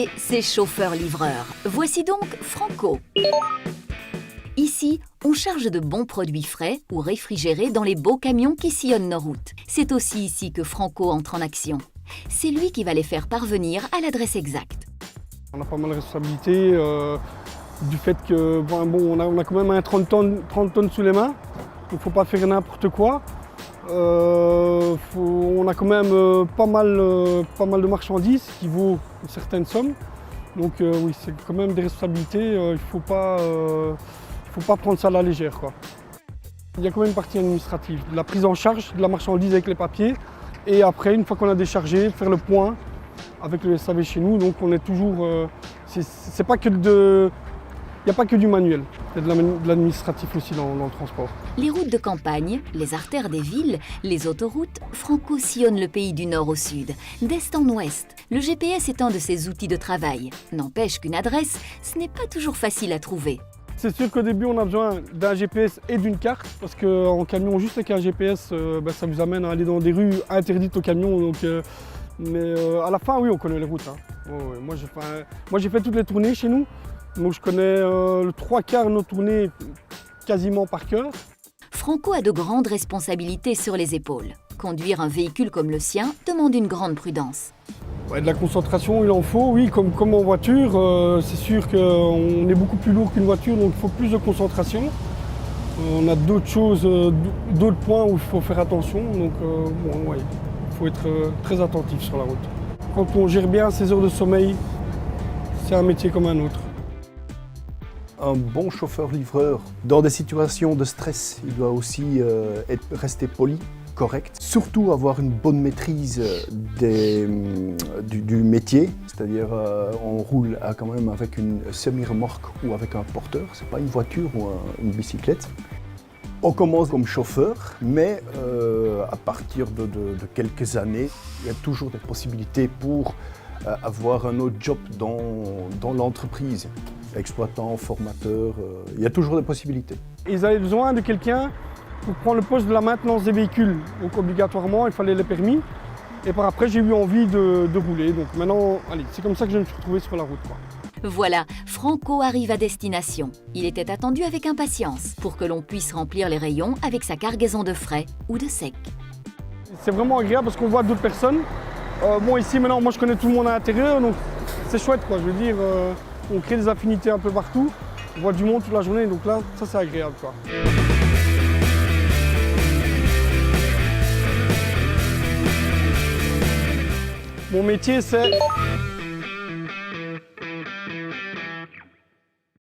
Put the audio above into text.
métier, c'est chauffeur-livreur. Voici donc Franco. Ici, on charge de bons produits frais ou réfrigérés dans les beaux camions qui sillonnent nos routes. C'est aussi ici que Franco entre en action. C'est lui qui va les faire parvenir à l'adresse exacte. On a pas mal de responsabilités du fait que on a quand même un 30 tonnes sous les mains. Il ne faut pas faire n'importe quoi. On a quand même pas mal de marchandises qui vaut une certaine somme. Donc oui, c'est quand même des responsabilités. Il ne faut pas prendre ça à la légère, quoi. Il y a quand même une partie administrative, de la prise en charge de la marchandise avec les papiers. Et après, une fois qu'on a déchargé, faire le point avec le SAV chez nous. Donc on est toujours... c'est pas que il n'y a pas que du manuel, il y a de l'administratif aussi dans le transport. Les routes de campagne, les artères des villes, les autoroutes, Franco sillonne le pays du nord au sud, d'est en ouest. Le GPS est un de ses outils de travail. N'empêche qu'une adresse, ce n'est pas toujours facile à trouver. C'est sûr qu'au début, on a besoin d'un GPS et d'une carte, parce qu'en camion, juste avec un GPS, ça vous amène à aller dans des rues interdites aux camions. Donc, mais à la fin, oui, on connaît les routes. Hein. Ouais. Moi, j'ai fait toutes les tournées chez nous. Donc je connais le 3/4 de nos tournées quasiment par cœur. Franco a de grandes responsabilités sur les épaules. Conduire un véhicule comme le sien demande une grande prudence. Ouais, de la concentration, il en faut, oui, comme en voiture. C'est sûr qu'on est beaucoup plus lourd qu'une voiture, donc il faut plus de concentration. On a d'autres choses, d'autres points où il faut faire attention. Donc ouais, il faut être très attentif sur la route. Quand on gère bien ses heures de sommeil, c'est un métier comme un autre. Un bon chauffeur-livreur, dans des situations de stress, il doit aussi rester poli, correct. Surtout avoir une bonne maîtrise du métier, c'est-à-dire on roule quand même avec une semi-remorque ou avec un porteur, c'est pas une voiture ou une bicyclette. On commence comme chauffeur, mais à partir de quelques années, il y a toujours des possibilités pour avoir un autre job dans l'entreprise. Exploitant, formateur, il y a toujours des possibilités. Ils avaient besoin de quelqu'un pour prendre le poste de la maintenance des véhicules. Donc obligatoirement, il fallait les permis. Et par après, j'ai eu envie de rouler. Donc maintenant, allez, c'est comme ça que je me suis retrouvé sur la route, quoi. Voilà, Franco arrive à destination. Il était attendu avec impatience pour que l'on puisse remplir les rayons avec sa cargaison de frais ou de sec. C'est vraiment agréable parce qu'on voit d'autres personnes. Ici maintenant, moi je connais tout le monde à l'intérieur, donc c'est chouette, quoi. Je veux dire, on crée des affinités un peu partout. On voit du monde toute la journée, donc là, ça c'est agréable, quoi. Mon métier, c'est